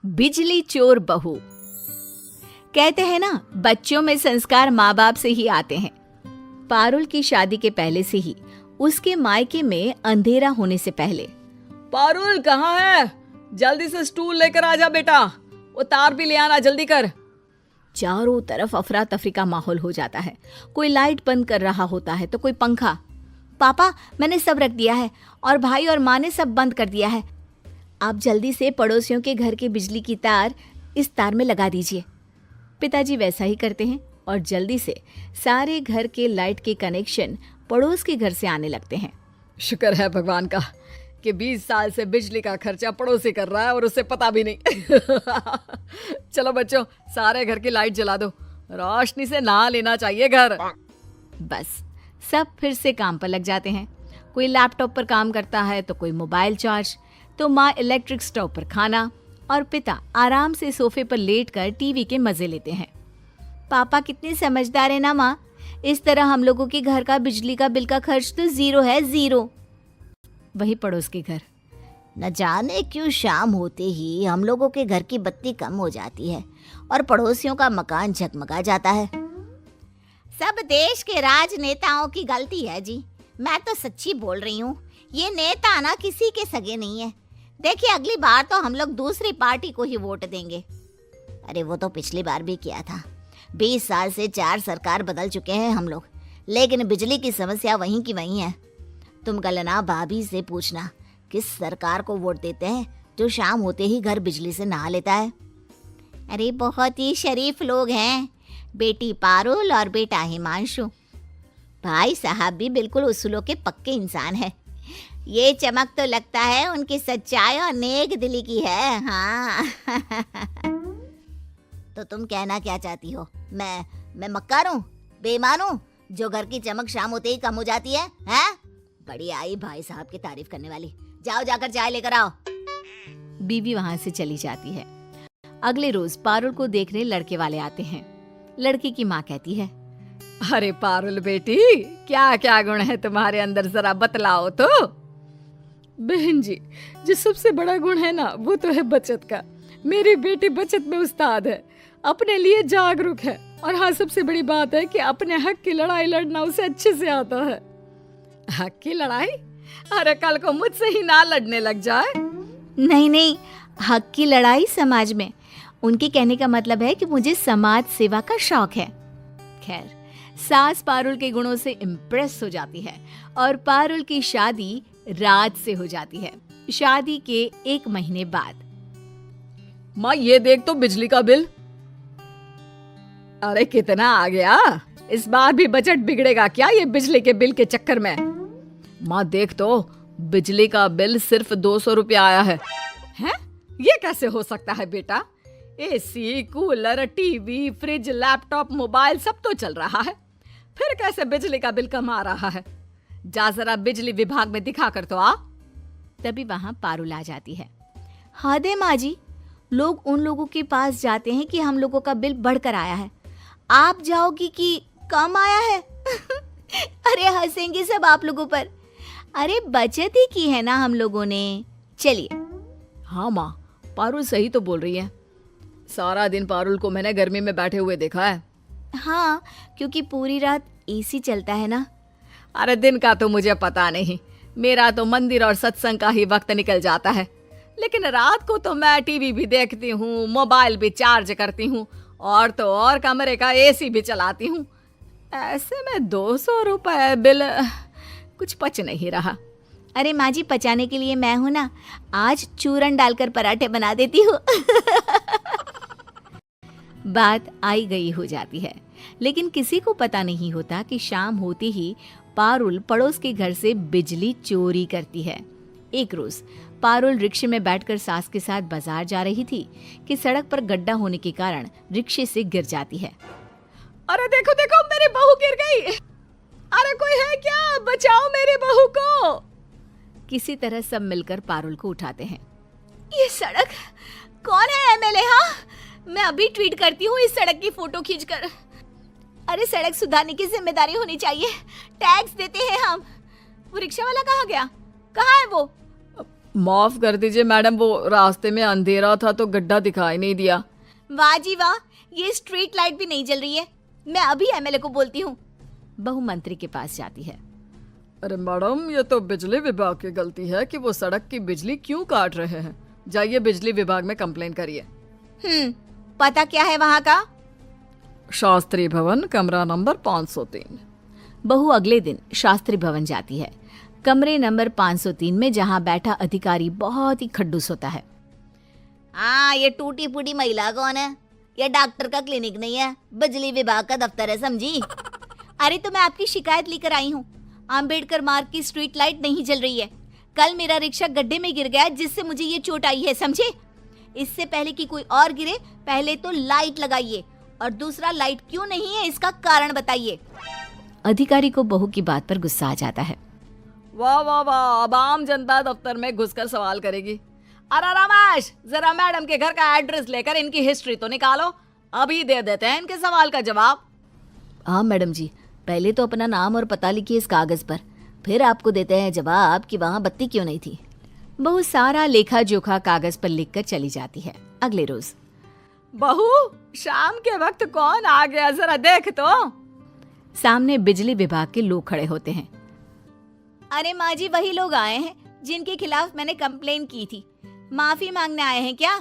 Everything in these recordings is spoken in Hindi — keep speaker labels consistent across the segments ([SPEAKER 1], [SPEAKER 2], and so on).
[SPEAKER 1] बिजली चोर बहू। कहते हैं ना, बच्चों में संस्कार माँ बाप से ही आते हैं। पारुल की शादी के पहले से ही उसके मायके में अंधेरा होने से पहले,
[SPEAKER 2] पारुल कहाँ है? जल्दी से स्टूल लेकर आ जा बेटा, वो तार भी ले आना, जल्दी कर।
[SPEAKER 1] चारों तरफ अफरा तफरी का माहौल हो जाता है। कोई लाइट बंद कर रहा होता है तो कोई पंखा। पापा, मैंने सब रख दिया है और भाई और माँ ने सब बंद कर दिया है। आप जल्दी से पड़ोसियों के घर की बिजली की तार इस तार में लगा दीजिए। पिताजी वैसा ही करते हैं और जल्दी से सारे घर के लाइट के कनेक्शन पड़ोस के घर से आने लगते हैं।
[SPEAKER 2] शुक्र है भगवान का कि 20 साल से बिजली का खर्चा पड़ोसी कर रहा है और उसे पता भी नहीं। चलो बच्चों, सारे घर की लाइट जला दो, रोशनी से नहा लेना चाहिए घर।
[SPEAKER 1] बस सब फिर से काम पर लग जाते हैं। कोई लैपटॉप पर काम करता है तो कोई मोबाइल चार्ज, तो माँ इलेक्ट्रिक स्टोव पर खाना और पिता आराम से सोफे पर लेटकर टीवी के मजे लेते हैं। पापा कितने समझदार है ना माँ, इस तरह हम लोगों के घर का बिजली का बिल का खर्च तो 0 है, 0। वही पड़ोस के घर,
[SPEAKER 3] न जाने क्यों शाम होते ही हम लोगों के घर की बत्ती कम हो जाती है और पड़ोसियों का मकान झगमगा जाता है। सब देश के राजनेताओं की गलती है जी, मैं तो सच्ची बोल रही हूँ। ये नेता ना किसी के सगे नहीं है। देखिए, अगली बार तो हम लोग दूसरी पार्टी को ही वोट देंगे। अरे वो तो पिछली बार भी किया था। 20 साल से 4 सरकार बदल चुके हैं हम लोग, लेकिन बिजली की समस्या वहीं की वहीं है। तुम कल भाभी से पूछना किस सरकार को वोट देते हैं जो शाम होते ही घर बिजली से नहा लेता है। अरे बहुत ही शरीफ लोग हैं, बेटी पारुल और बेटा हिमांशु। भाई साहब भी बिल्कुल उसूलों के पक्के इंसान है। ये चमक तो लगता है उनकी सच्चाई और नेक दिली की है। हाँ। तो तुम कहना क्या चाहती हो? मैं मक्कार हूँ, बेईमान हूँ, जो घर की चमक शाम होते ही कम हो जाती है? हैं? बड़ी आई भाई साहब की तारीफ करने वाली। जाओ जाकर चाय लेकर आओ।
[SPEAKER 1] बीवी वहां से चली जाती है। अगले रोज पारुल को देखने लड़के वाले आते हैं। लड़की की माँ कहती है,
[SPEAKER 2] अरे पारुल बेटी, क्या क्या गुण है तुम्हारे अंदर, जरा बतलाओ तो। बहन जी, जो सबसे बड़ा गुण है ना, वो तो है बचत का। मेरी बेटी बचत में उस्ताद है, अपने लिए जागरूक है, और हाँ, सबसे बड़ी बात है कि अपने हक की लड़ाई लड़ना उसे अच्छे से आता है। हक की लड़ाई? अरे कल को मुझसे ही ना लड़ने लग जाए।
[SPEAKER 1] नहीं, हक की लड़ाई समाज में। उनके कहने का मतलब है कि मुझे समाज सेवा का शौक है। खैर, सास पारुल के गुणों से इम्प्रेस हो जाती है और पारुल की शादी राज से हो जाती है। शादी के 1 महीने बाद,
[SPEAKER 2] माँ ये देख तो बिजली का बिल। अरे कितना आ गया? इस बार भी बजट बिगड़ेगा क्या ये बिजली के बिल के चक्कर में? माँ देख तो, बिजली का बिल सिर्फ 200 रुपया आया है। हैं? ये कैसे हो सकता है बेटा? AC, cooler, TV, fridge, laptop, mobile सब तो चल रहा है, फिर कैसे बिजली का बिल कम आ रहा है? जा जरा बिजली विभाग में दिखा कर तो आ।
[SPEAKER 1] तभी वहां पारुल आ जाती है। हद है माँ जी, लोग उन लोगों के पास जाते हैं कि हम लोगों का बिल बढ़कर आया है, आप जाओगी कि कम आया है? अरे हंसेंगे सब आप लोगों पर। अरे बचत ही की है ना हम लोगों ने। चलिए।
[SPEAKER 2] हाँ माँ, पारुल सही तो बोल रही है। सारा दिन पारुल को मैंने गर्मी में बैठे हुए देखा है।
[SPEAKER 1] हाँ, क्योंकि पूरी रात एसी चलता है ना।
[SPEAKER 2] अरे दिन का तो मुझे पता नहीं, मेरा तो मंदिर और सत्संग का ही वक्त निकल जाता है, लेकिन रात को तो मैं टीवी भी देखती हूँ, मोबाइल भी चार्ज करती हूँ, और तो और कमरे का एसी भी चलाती हूँ। ऐसे में 200 रुपए बिल कुछ पच नहीं रहा।
[SPEAKER 1] अरे माँ जी, पचाने के लिए मैं हूँ ना, आज चूरन डालकर पराठे बना देती हूँ। बात आई गई हो जाती है, लेकिन किसी को पता नहीं होता कि शाम होते ही पारुल पड़ोस के घर से बिजली चोरी करती है। एक रोज पारुल रिक्शे में बैठकर सास के साथ बाजार जा रही थी कि सड़क पर गड्ढा होने के कारण रिक्शे से गिर जाती है।
[SPEAKER 2] अरे देखो देखो, मेरी बहू गिर गई। अरे कोई है क्या? बचाओ मेरी बहू को।
[SPEAKER 1] किसी तरह सब मिलकर पारुल को उठाते हैं।
[SPEAKER 3] ये सड़क कौन है एमएलए? हाँ, मैं अभी ट्वीट करती हूँ इस सड़क की फोटो खींचकर। अरे सड़क सुधारने की जिम्मेदारी होनी चाहिए, टैक्स देते हैं हम। वो रिक्शा वाला कहाँ गया? कहाँ है वो?
[SPEAKER 2] माफ कर दीजिए मैडम, वो रास्ते में अंधेरा था तो गड्ढा दिखाई नहीं दिया।
[SPEAKER 1] वाह जी वाह, ये स्ट्रीट लाइट भी नहीं जल रही है। मैं अभी एमएलए को बोलती हूँ। बहू मंत्री के पास जाती है।
[SPEAKER 2] अरे मैडम, ये तो बिजली विभाग की गलती है कि वो सड़क की बिजली क्यों काट रहे हैं। जाइए बिजली विभाग में कंप्लेन करिए।
[SPEAKER 1] पता क्या है वहाँ का?
[SPEAKER 2] शास्त्री भवन, कमरा नंबर 503।
[SPEAKER 1] बहू अगले दिन शास्त्री भवन जाती है। कमरे नंबर 503 में जहाँ बैठा अधिकारी बहुत ही खड्डूस होता है।
[SPEAKER 3] हाँ, ये टूटी फूटी महिला कौन है? ये डॉक्टर का क्लिनिक नहीं है, बिजली विभाग का दफ्तर है, समझी?
[SPEAKER 1] अरे तो मैं आपकी शिकायत लेकर आई हूँ। आम्बेडकर मार्ग की स्ट्रीट लाइट नहीं जल रही है। कल मेरा रिक्शा गड्ढे में गिर गया जिससे मुझे ये चोट आई है, समझे? इससे पहले कि कोई और गिरे, पहले तो लाइट लगाइए, और दूसरा लाइट क्यों नहीं है इसका कारण बताइए। अधिकारी को बहू की बात पर गुस्सा आ जाता है।
[SPEAKER 2] वाह वाह वाह, अब आम जनता दफ्तर में घुसकर सवाल करेगी। अरे रमेश, जरा मैडम के घर का एड्रेस लेकर इनकी हिस्ट्री तो निकालो, अभी दे देते हैं इनके सवाल का जवाब।
[SPEAKER 3] हाँ मैडम जी, पहले तो अपना नाम और पता लिखिए इस कागज पर, फिर आपको देते हैं जवाब कि वहाँ बत्ती क्यों नहीं थी।
[SPEAKER 1] बहू सारा लेखा जोखा कागज पर लिखकर चली जाती है। अगले रोज,
[SPEAKER 2] बहू, शाम के वक्त कौन आ गया, जरा देख तो।
[SPEAKER 1] सामने बिजली विभाग के लोग खड़े होते हैं। अरे माँ जी, वही लोग आए हैं जिनके खिलाफ मैंने कंप्लेन की थी। माफी मांगने आए हैं क्या?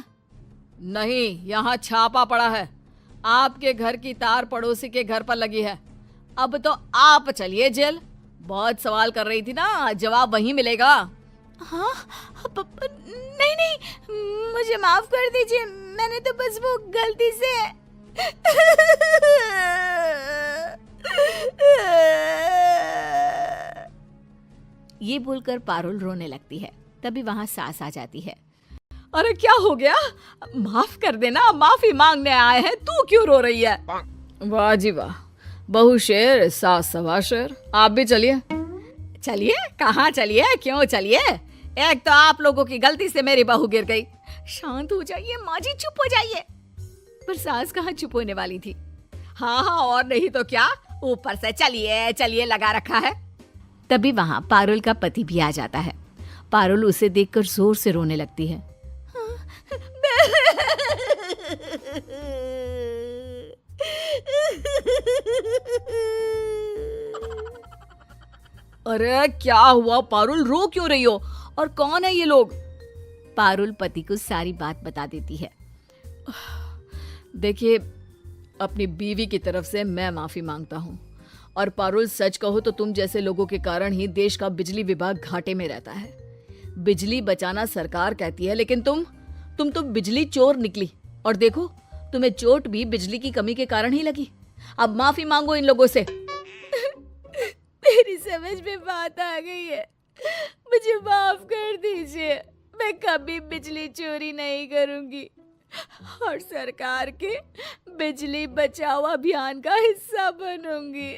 [SPEAKER 2] नहीं, यहाँ छापा पड़ा है। आपके घर की तार पड़ोसी के घर पर लगी है। अब तो आप चलिए जेल। बहुत सवाल कर रही थी ना, जवाब वहीं मिलेगा।
[SPEAKER 1] हाँ, नहीं नहीं, मुझे माफ कर दीजिए, मैंने तो बस वो गलती से। ये बोलकर पारुल रोने लगती है। तभी वहां सास आ जाती है।
[SPEAKER 2] अरे क्या हो गया? माफ कर देना, माफी मांगने आए हैं, तू क्यों रो रही है? वाह जी वाह, बहू शेर, सास सवा शेर। आप भी चलिए। चलिए? कहाँ चलिए, क्यों चलिए? एक तो आप लोगों की गलती से मेरी बहू गिर गई।
[SPEAKER 1] शांत हो जाइए माँ जी, चुप हो जाइए। पर सास कहाँ चुप होने वाली थी।
[SPEAKER 2] हाँ हाँ, और नहीं तो क्या, ऊपर से चलिए चलिए लगा रखा है।
[SPEAKER 1] तभी वहां पारुल का पति भी आ जाता है। पारुल उसे देखकर जोर से रोने लगती है।
[SPEAKER 2] अरे क्या हुआ पारुल, रो क्यों रही हो? और कौन है ये लोग?
[SPEAKER 1] पारुल पति को सारी बात बता देती है।
[SPEAKER 2] देखिए, अपनी बीवी की तरफ से मैं माफी मांगता हूँ। और पारुल, सच कहो तो तुम जैसे लोगों के कारण ही देश का बिजली विभाग घाटे में रहता है। बिजली बचाना सरकार कहती है, लेकिन तुम तो बिजली चोर निकली। और देखो, तुम्हें चोट भी बिजली की कमी के कारण ही लगी। अब माफी मांगो इन लोगों से।
[SPEAKER 1] मेरी समझ में बात आ गई है, मुझे माफ कर दीजिए। मैं कभी बिजली चोरी नहीं करूंगी और सरकार के बिजली बचाओ अभियान का हिस्सा बनूंगी।